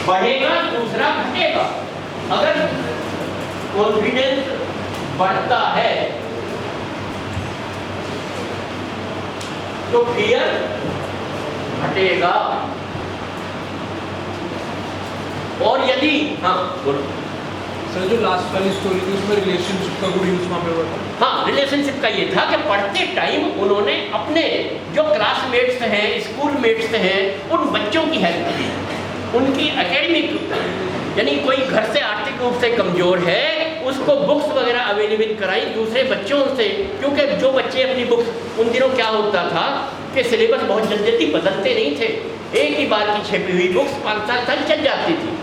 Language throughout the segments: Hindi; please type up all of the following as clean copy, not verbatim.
बढ़ेगा, दूसरा घटेगा। अगर कॉन्फिडेंस बढ़ता है तो फियर घटेगा। और यदि बोलो सर, जो लास्ट वाली स्टोरी थी उसमें रिलेशनशिप का गुड यूज वहाँ पे हुआ था। रिलेशनशिप का ये था कि पढ़ते टाइम उन्होंने अपने जो क्लासमेट्स हैं, स्कूल मेट्स हैं, उन बच्चों की हेल्प की, उनकी एकेडमिक, यानी कोई घर से आर्थिक रूप से कमज़ोर है उसको बुक्स वगैरह अवेलेबल कराई दूसरे बच्चों से, क्योंकि जो बच्चे अपनी बुक्स, उन दिनों क्या होता था कि सिलेबस बहुत जल्दी जल्दी बदलते नहीं थे, एक ही बार की छपी हुई बुक्स 5 साल चल जाती थी।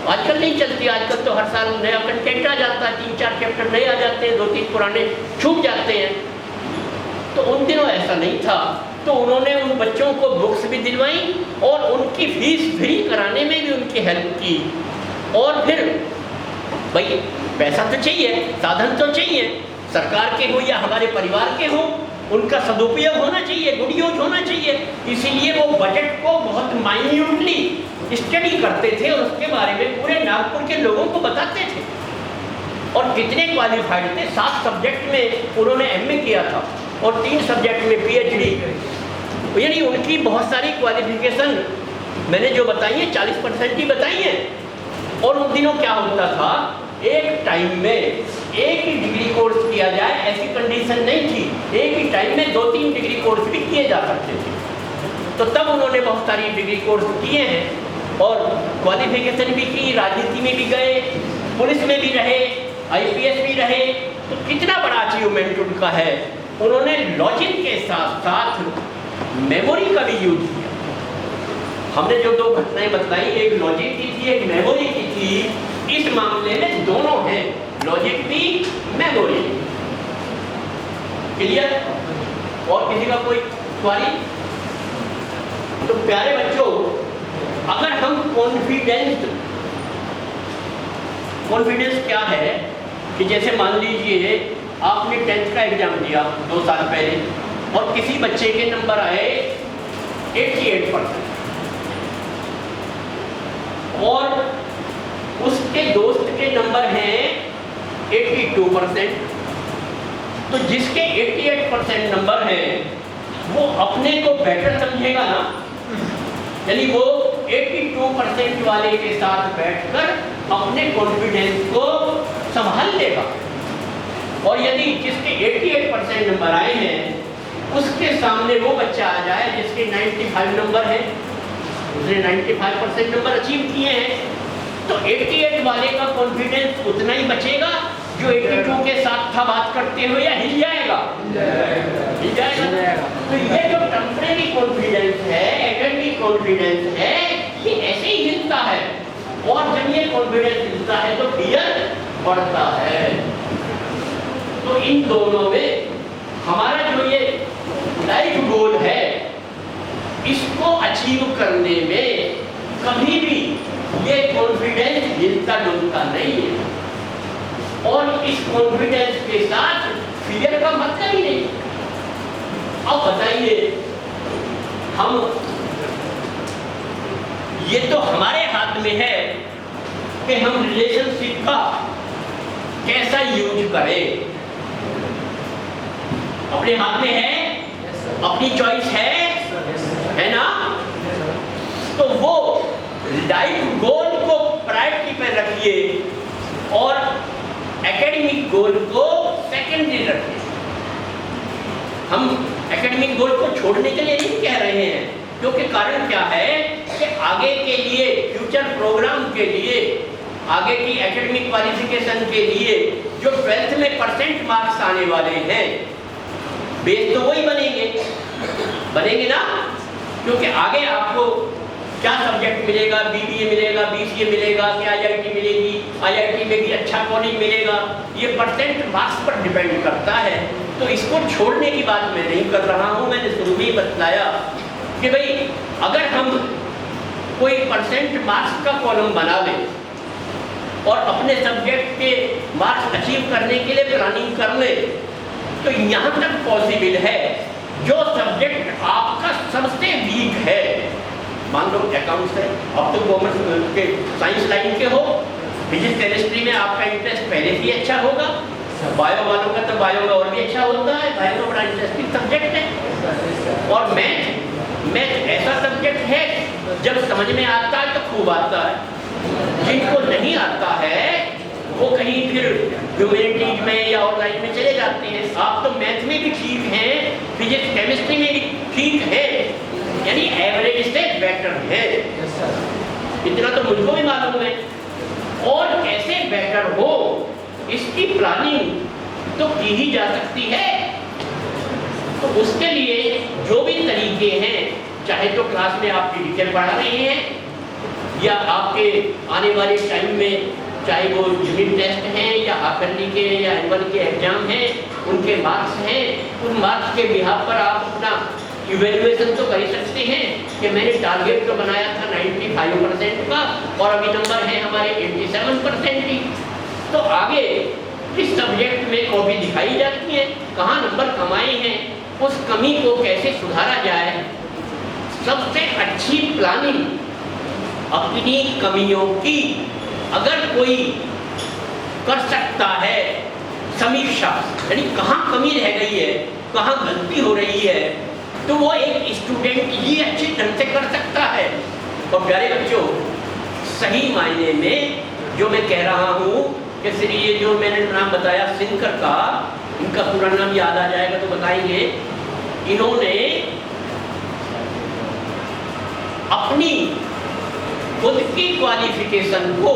आजकल नहीं चलती, आजकल तो हर साल नया कंटेंट आ जाता है, 3-4 चैप्टर नए आ जाते हैं, 2-3 पुराने छूट जाते हैं। तो उन दिनों ऐसा नहीं था, तो उन्होंने उन बच्चों को बुक्स भी दिलवाई और उनकी फीस फ्री कराने में भी उनकी हेल्प की। और फिर भाई पैसा तो चाहिए, साधन तो चाहिए, सरकार के हो या हमारे परिवार के हो, उनका सदुपयोग होना चाहिए, गुड यूज होना चाहिए। इसीलिए वो बजट को बहुत माइन्यूटली स्टडी करते थे और उसके बारे में पूरे नागपुर के लोगों को बताते थे। और कितने क्वालिफाइड थे, 7 सब्जेक्ट में उन्होंने एमए किया था और 3 सब्जेक्ट में पीएचडी, यानी उनकी बहुत सारी क्वालिफिकेशन मैंने जो बताई है 40% की बताई है। और उन दिनों क्या होता था, एक टाइम में एक ही डिग्री कोर्स किया जाए ऐसी कंडीशन नहीं थी, एक ही टाइम में 2-3 डिग्री कोर्स भी किए जा सकते थे। तो तब उन्होंने बहुत सारी डिग्री कोर्स किए हैं और क्वालिफिकेशन भी की, राजनीति में भी गए, पुलिस में भी रहे, आईपीएस भी रहे। तो कितना बड़ा अचीवमेंट उनका है। उन्होंने लॉजिक के साथ साथ मेमोरी का भी यूज किया। हमने जो 2 घटनाएं बताई, एक लॉजिक की थी, एक मेमोरी की थी। इस मामले में दोनों हैं, लॉजिक भी, मेमोरी। क्लियर? और किसी का कोई क्वेरी? तो प्यारे बच्चों, अगर हम कॉन्फिडेंस क्या है कि जैसे मान लीजिए आपने 10th का एग्जाम दिया 2 साल पहले और किसी बच्चे के नंबर आए 88% और उसके दोस्त के नंबर हैं 82%। तो जिसके 88% नंबर हैं वो अपने को बेटर समझेगा ना, यानी वो 82% वाले के साथ बैठकर अपने कॉन्फिडेंस को संभाल लेगा। और यदि जिसके 88% नंबर आए हैं उसके सामने वो बच्चा आ जाए जिसके 95 नंबर है, उसने 95% नंबर अचीव किए हैं, तो 88 वाले का कॉन्फिडेंस उतना ही बचेगा जो 82 के साथ था बात करते हुए, या हिल जाएगा? हिल जाएगा। तो ये जो टेम्परेरी कॉन्फिडेंस है, एकेडमिक कॉन्फिडेंस है, ये ऐसे ही हिलता है। और जब ये कॉन्फिडेंस हिलता है तो फियर बढ़ता है। तो इन दोनों में हमारा जो ये लाइफ गोल है, इसको अचीव करने में कभी भी ये कॉन्फिडेंस हिलता डुलता नहीं है। और इस कॉन्फिडेंस के साथ फियर का मतलब ही नहीं। अब बताइए, हम ये तो हमारे हाथ में है कि हम रिलेशनशिप का कैसा यूज करें। अपने हाथ में है, अपनी चॉइस है ना? तो वो लाइफ गोल को प्रायोरिटी पे रखिए और एकेडमिक गोल को सेकेंडरी रखिए। हम एकेडमिक गोल को छोड़ने के लिए नहीं कह रहे हैं, क्योंकि कारण क्या है कि आगे के लिए, फ्यूचर प्रोग्राम के लिए, आगे की एकेडमिक क्वालिफिकेशन के लिए जो 12th में परसेंट मार्क्स आने वाले हैं, बेस तो वही बनेंगे ना। क्योंकि आगे आपको क्या सब्जेक्ट मिलेगा, बीबीए मिलेगा, बीसीए मिलेगा, क्या आईआईटी मिलेगी, आईआईटी में भी अच्छा कॉलेज मिलेगा, ये परसेंट मार्क्स पर डिपेंड करता है। तो इसको छोड़ने की बात मैं नहीं कर रहा हूँ। मैंने शुरू में ही बतलाया कि भाई अगर हम कोई परसेंट मार्क्स का कॉलम बना लें और अपने सब्जेक्ट के मार्क्स अचीव करने के लिए प्लानिंग कर लें, तो यहाँ तक पॉसिबल है जो सब्जेक्ट आपका सबसे वीक है मान लो अकाउंट्स है, अब तो कॉमर्स के साइंस लाइन के हो, फिजिक्स केमिस्ट्री में आपका इंटरेस्ट पहले ही अच्छा होगा, बायो वालों का तो बायो में और भी अच्छा होता है, बायो तो बड़ा इंटरेस्टिंग सब्जेक्ट है। और मैथ ऐसा सब्जेक्ट है जब समझ में आता है तो खूब आता है, जिनको नहीं आता है वो कहीं फिर ह्यूमैनिटीज में या ऑनलाइन में चले जाते हैं। आप तो मैथ में भी ठीक हैं, फिजिक्स केमिस्ट्री में भी ठीक है, यानी एवरेज से बेटर है, इतना तो मुझको भी मालूम है। और कैसे बेटर हो इसकी प्लानिंग तो की ही जा सकती है। तो उसके लिए जो भी तरीके हैं, चाहे तो क्लास में आपकी टीचर पढ़ा रहे हैं या आपके आने वाले टाइम में चाहे वो यूनिट टेस्ट हैं या हाफिजली के या एनुअल के एग्जाम हैं, उनके मार्क्स हैं, उन मार्क्स के बिहाफ पर आप अपना इवेल्युएशन तो कर ही सकते हैं कि मैंने टारगेट तो बनाया था 95% का और अभी नंबर है हमारे 87% की। तो आगे इस सब्जेक्ट में कॉपी दिखाई जाती है, कहाँ नंबर कमाए हैं, उस कमी को कैसे सुधारा जाए। सबसे अच्छी प्लानिंग अपनी कमियों की अगर कोई कर सकता है, समीक्षा यानी कहाँ कमी रह गई है, कहाँ गलती हो रही है, तो वो एक स्टूडेंट ये अच्छी ढंग से कर सकता है। और प्यारे बच्चों, सही मायने में जो मैं कह रहा हूँ कि श्री ये जो मैंने नाम बताया सिंकर का, इनका पूरा नाम याद आ जाएगा तो बताएंगे। इन्होंने अपनी खुद की क्वालिफिकेशन को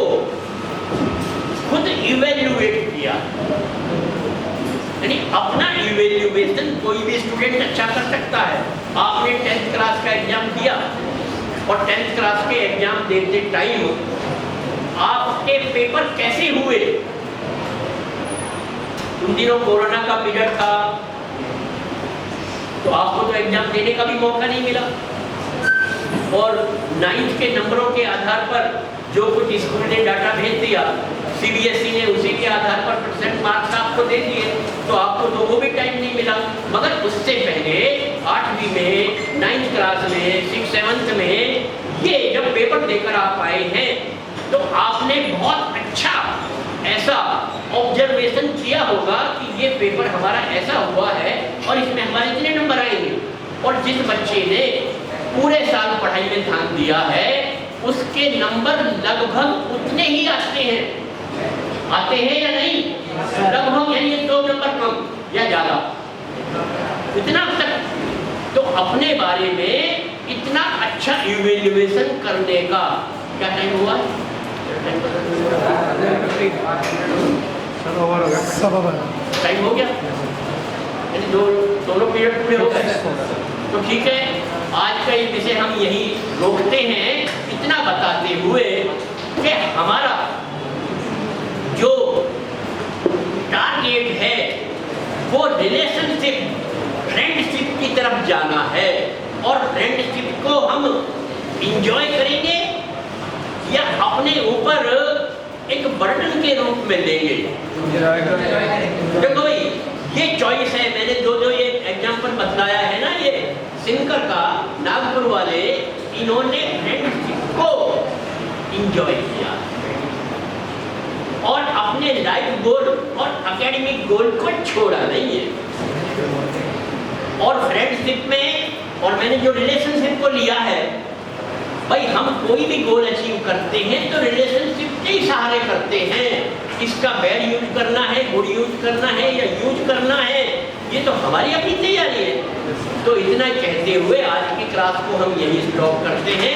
खुद इवेल्युएट किया, यानी अपना इवेल्युएशन कोई भी स्टूडेंट अच्छा कर सकता है। आपने 10th क्लास का एग्जाम दिया और 10th क्लास के एग्जाम देते टाइम आपके पेपर कैसे हुए? उन दिनों कोरोना का पीरियड था तो आपको तो एग्जाम देने का भी मौका नहीं मिला और 9th के नंबरों के आधार पर जो कुछ स्कूल ने डाटा भेज दिया, CBSE ने उसी के आधार पर % मार्क्स आपको दे दिए, तो आपको तो वो भी टाइम नहीं मिला। मगर उससे पहले 8वीं में, 9th क्लास में, 6th 7th में ये जब पेपर देकर आप आए हैं तो आपने बहुत अच्छा ऐसा ऑब्जर्वेशन किया होगा कि ये पेपर हमारा ऐसा हुआ है और इसमें हमारे इतने नंबर आएंगे। और जिस बच्चे ने पूरे साल पढ़ाई में ध्यान दिया है उसके नंबर लगभग उतने ही आते हैं या नहीं? लगभग, यानी 2 नंबर कम या ज्यादा, इतना तक। तो अपने बारे में इतना अच्छा इवेल्युएशन करने का क्या टाइम हुआ? टाइम हो गया, यानी दोनों पीरियड पूरे हो गए। तो ठीक है, आज का ये विषय हम यही रोकते हैं, इतना बताते हुए कि हमारा जो टारगेट है वो रिलेशनशिप, फ्रेंडशिप की तरफ जाना है। और फ्रेंडशिप को हम इंजॉय करेंगे या अपने ऊपर एक बर्डन के रूप में लेंगे? देखो भाई, ये चॉइस है। मैंने जो ये एग्जाम्पल बतलाया है ना, ये सिंकर का, नागपुर वाले, इन्होंने फ्रेंडशिप को इंजॉय किया और अपने लाइफ गोल और एकेडमिक गोल को छोड़ा नहीं है। और फ्रेंडशिप में, और मैंने जो रिलेशनशिप को लिया है, भाई हम कोई भी गोल अचीव करते हैं तो रिलेशनशिप के ही सहारे करते हैं। इसका बैड यूज करना है, गुड यूज करना है या यूज करना है, ये तो हमारी अपनी तैयारी है। तो इतना कहते हुए आज की क्लास को हम यही स्टॉप करते हैं।